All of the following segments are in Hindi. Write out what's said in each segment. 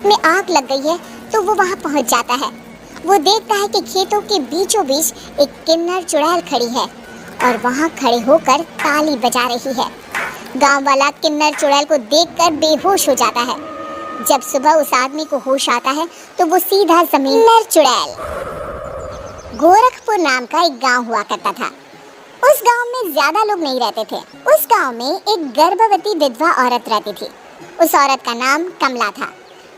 में आग लग गई है तो वो वहाँ पहुँच जाता है। वो देखता है कि खेतों के बीचों बीच एक किन्नर चुड़ैल खड़ी है और वहाँ खड़े होकर ताली बजा रही है। गांव वाला किन्नर चुड़ैल को देखकर बेहोश हो जाता है। जब सुबह उस आदमी को होश आता है तो वो सीधा जमीन। किन्नर चुड़ैल। गोरखपुर नाम का एक गांव हुआ करता था। उस गांव में ज्यादा लोग नहीं रहते थे। उस गांव में एक गर्भवती विधवा औरत रहती थी। उस औरत का नाम कमला था।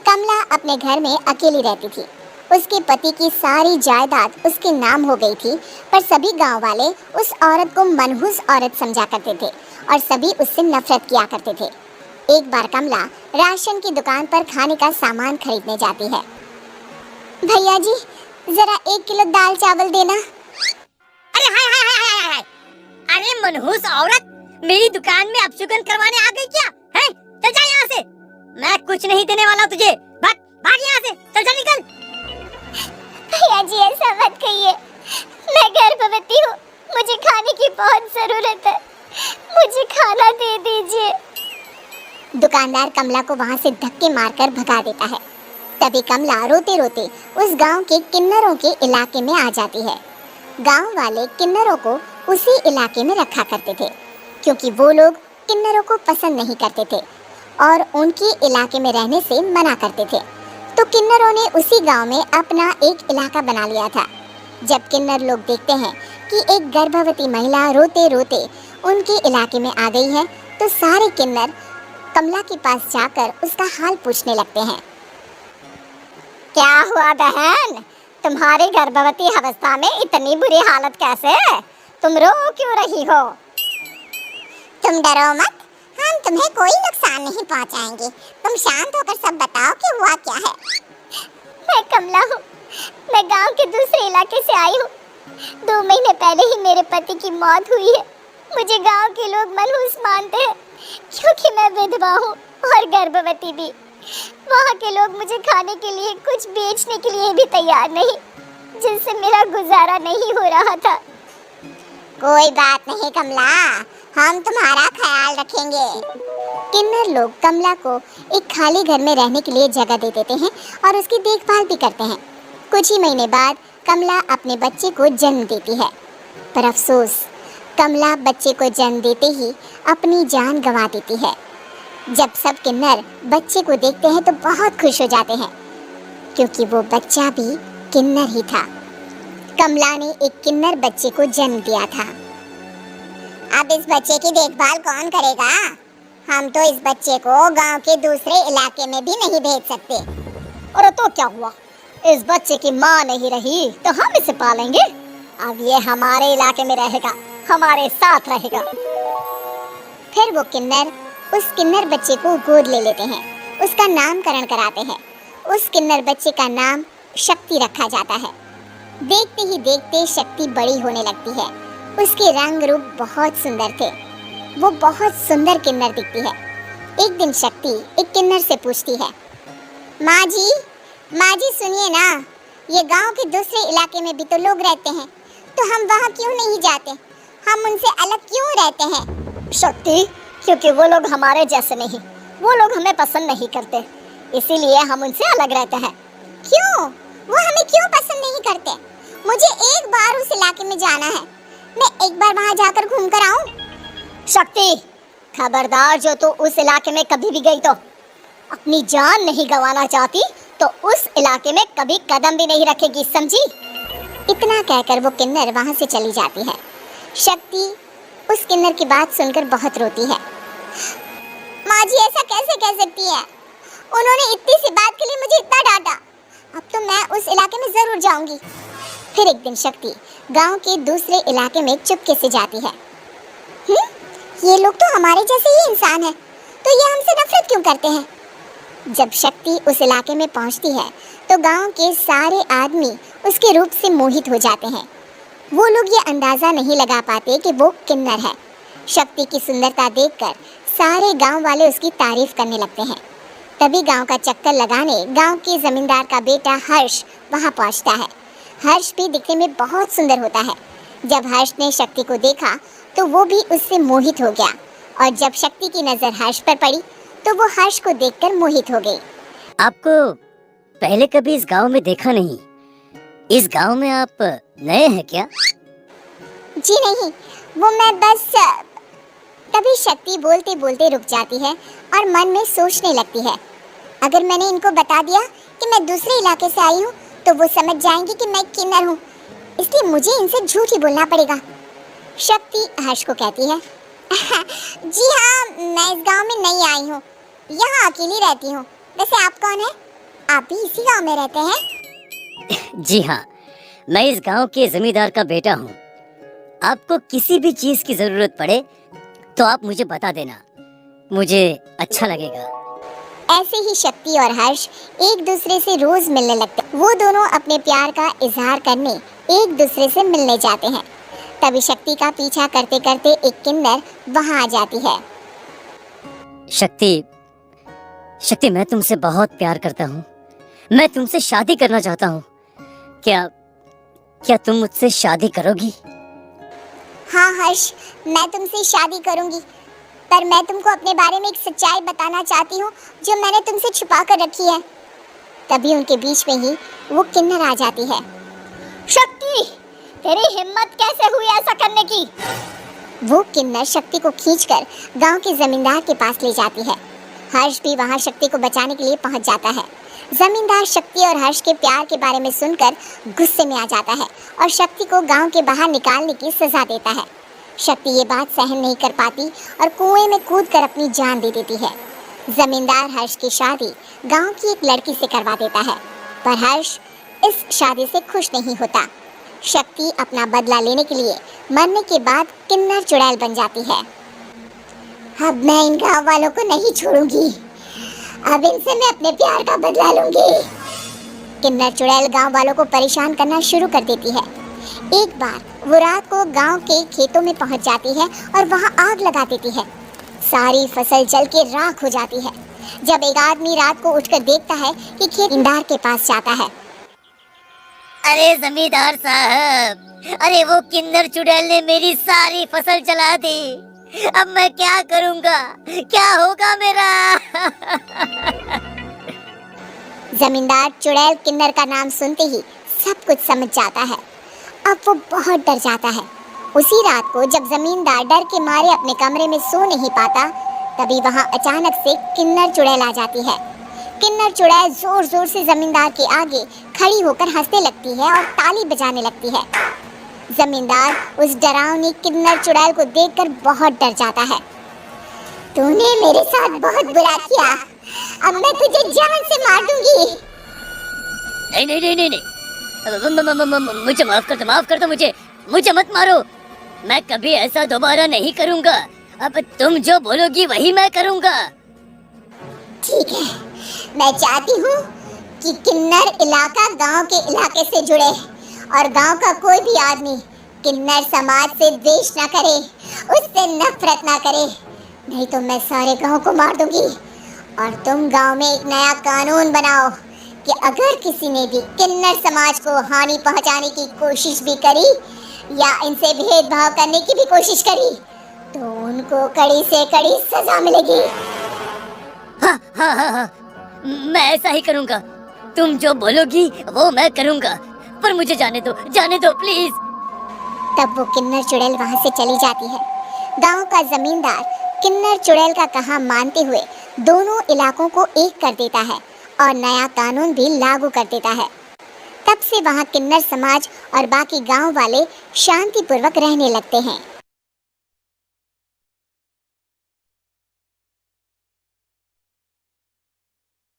कमला अपने घर में अकेली रहती थी। उसके पति की सारी जायदाद उसके नाम हो गई थी, पर सभी गांव वाले उस औरत को मनहूस औरत समझा करते थे और सभी उससे नफरत किया करते थे। एक बार कमला राशन की दुकान पर खाने का सामान खरीदने जाती है। भैया जी, जरा 1 किलो दाल चावल देना। अरे हाय हाय हाय हाय हाय, अरे मनहूस औरत, मेरी दुकान में अपशगुन करवाने आ गई क्या? है? चल जा यहाँ से, मैं कुछ नहीं देने वाला तुझे। भाग भाग यहाँ से, चल जा निकल। भैया जी, ऐसा मत कहिए, मैं गर्भवती हूँ, मुझे खाने की बहुत जरूरत है, मुझे खाना दे दीजिए। दुकानदार कमला को वहाँ से धक्के मारकर भगा देता है। तभी कमला रोते रोते उस गांव के किन्नरों के इलाके में आ जाती है। गांव वाले किन्नरों को उसी इलाके में रखा करते थे, क्योंकि वो लोग किन्नरों को पसंद नहीं करते थे और उनके इलाके में रहने से मना करते थे। तो किन्नरों ने उसी गांव में अपना एक इलाका बना लिया था। जब किन्नर लोग देखते हैं कि एक गर्भवती महिला रोते रोते उनके इलाके में आ गई है, तो सारे किन्नर कमला के पास जाकर उसका हाल पूछने लगते हैं। क्या हुआ बहन, तुम्हारी गर्भवती अवस्था में इतनी बुरी हालत कैसे? तुम रो क्यों रही हो? तुम डरो मत, हम तुम्हें कोई नुकसान नहीं पहुंचाएंगे। तुम शांत होकर सब बताओ कि हुआ क्या है। मैं कमला हूँ, मैं गांव के दूसरे इलाके से आई हूँ। 2 महीने पहले ही मेरे पति की मौत हुई है। मुझे गांव के लोग मनहूस मानते हैं, क्योंकि मैं विधवा हूँ और गर्भवती भी। वहाँ के लोग मुझे खाने के लिए कुछ बेचने के लिए भी तैयार नहीं, जिससे मेरा गुजारा नहीं हो रहा था। कोई बात नहीं कमला, हम तुम्हारा ख्याल रखेंगे। किन्नर लोग कमला को एक खाली घर में रहने के लिए जगह दे देते हैं और उसकी देखभाल भी करते हैं। कुछ ही महीने बाद कमला अपने बच्चे को जन्म देती है, पर अफसोस, कमला बच्चे को जन्म देते ही अपनी जान गंवा देती है। जब सब किन्नर बच्चे को देखते हैं तो बहुत खुश हो जाते हैं, क्योंकि वो बच्चा भी किन्नर ही था। कमला ने एक किन्नर बच्चे को जन्म दिया था। अब इस बच्चे की देखभाल कौन करेगा? हम तो इस बच्चे को गांव के दूसरे इलाके में भी नहीं भेज सकते। और तो क्या हुआ, इस बच्चे की माँ नहीं रही तो हम इसे पालेंगे। अब ये हमारे इलाके में रहेगा, हमारे साथ रहेगा। फिर वो किन्नर उस किन्नर बच्चे को गोद ले लेते हैं, उसका नामकरण कराते हैं। उस किन्नर बच्चे का नाम शक्ति रखा जाता है। देखते ही देखते शक्ति बड़ी होने लगती है। उसके रंग रूप बहुत सुंदर थे। वो बहुत सुंदर किन्नर दिखती है। एक दिन शक्ति एक किन्नर से पूछती है, माँ जी सुनिए ना, ये गांव के दूसरे इलाके में भी तो लोग रहते हैं, तो हम वहाँ क्यों नहीं जाते? हम उनसे अलग क्यों रहते हैं? शक्ति, क्योंकि वो लोग हमारे जैसे नहीं, वो लोग हमें पसंद नहीं करते, इसीलिए हम उनसे अलग रहते हैं। क्यों? वो हमें क्यों पसंद नहीं करते? मुझे एक बार उस इलाके में जाना है, मैं एक बार वहाँ जाकर घूम कर आऊँ। शक्ति, खबरदार, जो तू उस इलाके में कभी भी गई तो अपनी जान नहीं गंवाना चाहती तो उस इलाके में कभी कदम भी नहीं रखेगी, समझी? इतना कहकर वो किन्नर वहाँ से चली जाती है। शक्ति उस किन्नर की बात सुनकर बहुत रोती है। माँ जी, ऐसा कैसे कह सकती है? उन्होंने इतनी सी बात के लिए मुझे इतना डांटा। अब तो मैं उस इलाके में जरूर जाऊंगी। फिर एक दिन शक्ति गांव के दूसरे इलाके में चुपके से जाती है। ये लोग तो हमारे जैसे ही इंसान हैं, तो ये हमसे नफरत क्यों करते हैं? जब शक्ति उस इलाके में पहुंचती है तो गांव के सारे आदमी उसके रूप से मोहित हो जाते हैं। वो लोग ये अंदाज़ा नहीं लगा पाते कि वो किन्नर है। शक्ति की सुंदरता देखकर सारे गांव वाले उसकी तारीफ करने लगते हैं। तभी गांव का चक्कर लगाने गांव के जमींदार का बेटा हर्ष वहां पहुंचता है। हर्ष भी दिखने में बहुत सुंदर होता है। जब हर्ष ने शक्ति को देखा तो वो भी उससे मोहित हो गया, और जब शक्ति की नज़र हर्ष पर पड़ी तो वो हर्ष को देखकर मोहित हो गई। आपको पहले कभी इस गांव में देखा नहीं। इस गांव में आप नए हैं क्या? जी नहीं, वो मैं बस तभी शक्ति बोलते बोलते रुक जाती है और मन में सोचने लगती है। अगर मैंने इनको बता दिया कि मैं दूसरे इलाके से आई हूँ तो वो समझ जाएंगे कि मैं किन्नर हूँ, इसलिए मुझे इनसे झूठ ही बोलना पड़ेगा। शक्ति हर्ष को कहती है, जी हाँ, मैं इस गांव में नई आई हूँ, यहाँ अकेली रहती हूँ। वैसे आप कौन है? आप भी इसी गांव में रहते हैं? जी हाँ, मैं इस गांव के जमींदार का बेटा हूँ। आपको किसी भी चीज की जरूरत पड़े तो आप मुझे बता देना, मुझे अच्छा लगेगा। ऐसे ही शक्ति और हर्ष एक दूसरे से रोज मिलने लगते। वो दोनों अपने प्यार का इजहार करने एक दूसरे से मिलने जाते हैं। तभी शक्ति का पीछा करते करते एक किन्नर वहां आ जाती है। शक्ति, मैं तुमसे बहुत प्यार करता हूँ। मैं तुमसे शादी करना चाहता हूँ। क्या तुम मुझसे शादी करोगी? हाँ हर्ष, मैं तुमसे शादी करूंगी, पर मैं तुमको अपने बारे में एक सच्चाई बताना चाहती हूँ जो मैंने तुमसे छुपा कर रखी है। तभी उनके बीच में ही वो किन्नर आ जाती है। शक्ति, तेरी हिम्मत कैसे हुई ऐसा करने की? वो किन्नर शक्ति को खींचकर गांव के जमींदार के पास ले जाती है। हर्ष भी वहां शक्ति को बचाने के लिए पहुंच जाता है। जमींदार शक्ति और हर्ष के प्यार के बारे में सुनकर गुस्से में आ जाता है और शक्ति को गांव के बाहर निकालने की सजा देता है। शक्ति ये बात सहन नहीं कर पाती और कुएं में कूदकर अपनी जान दे देती है। जमींदार हर्ष की शादी गांव की एक लड़की से करवा देता है, पर हर्ष इस शादी से खुश नहीं होता। शक्ति अपना बदला लेने के लिए मरने के बाद किन्नर चुड़ैल बन जाती है। अब मैं इन गांव वालों को नहीं छोड़ूंगी, अब इनसे मैं अपने प्यार का बदला लूंगी। किन्नर चुड़ैल गांव वालों को परेशान करना शुरू कर देती है। एक बार वो रात को गांव के खेतों में पहुंच जाती है और वहां आग लगा देती है। सारी फसल जल के राख हो जाती है। जब एक आदमी रात को उठकर देखता है कि खेत जमींदार के पास जाता है। अरे जमींदार साहब, अरे वो किन्नर चुड़ैल ने मेरी सारी फसल जला दी। अब मैं क्या करूंगा? क्या होगा मेरा? जमींदार चुड़ैल किन्नर का नाम सुनते ही सब कुछ समझ जाता है। अब वो बहुत डर जाता है। उसी रात को जब जमींदार डर के मारे अपने कमरे में सो नहीं पाता, तभी वहां अचानक से किन्नर चुड़ैल आ जाती है। किन्नर चुड़ैल जोर जोर से जमींदार के आगे खड़ी होकर हंसने लगती है और ताली बजाने लगती है। जमींदार उस डरावनी किन्नर चुड़ैल को देखकर बहुत डर जाता है। तूने मेरे साथ बहुत बुरा किया, अब मैं तुझे जान से मार दूंगी। नहीं नहीं नहीं नहीं, नहीं। मुझे माफ कर दो, मुझे मत मारो। मैं कभी ऐसा दोबारा नहीं करूंगा। अब तुम जो बोलोगी वही मैं करूंगा। ठीक है, मैं चाहती हूँ कि किन्नर इलाका गांव के इलाके से जुड़े और गांव का कोई भी आदमी किन्नर समाज से द्वेष न करे, उससे नफरत न करे, नहीं तो मैं सारे गांव को मार दूंगी। और तुम गांव में एक नया कानून बनाओ कि अगर किसी ने भी किन्नर समाज को हानि पहुंचाने की कोशिश भी करी या इनसे भेदभाव करने की भी कोशिश करी तो उनको कड़ी से कड़ी सजा मिलेगी। हाँ, मैं ऐसा ही करूंगा। तुम जो बोलोगी वो मैं करूंगा, पर मुझे जाने दो प्लीज। तब वो किन्नर चुड़ैल वहां से चली जाती है। गांव का जमींदार किन्नर चुड़ैल का कहा मानते हुए दोनों इलाकों को एक कर देता है और नया कानून भी लागू कर देता है। तब से वहां किन्नर समाज और बाकी गांव वाले शांतिपूर्वक रहने लगते हैं।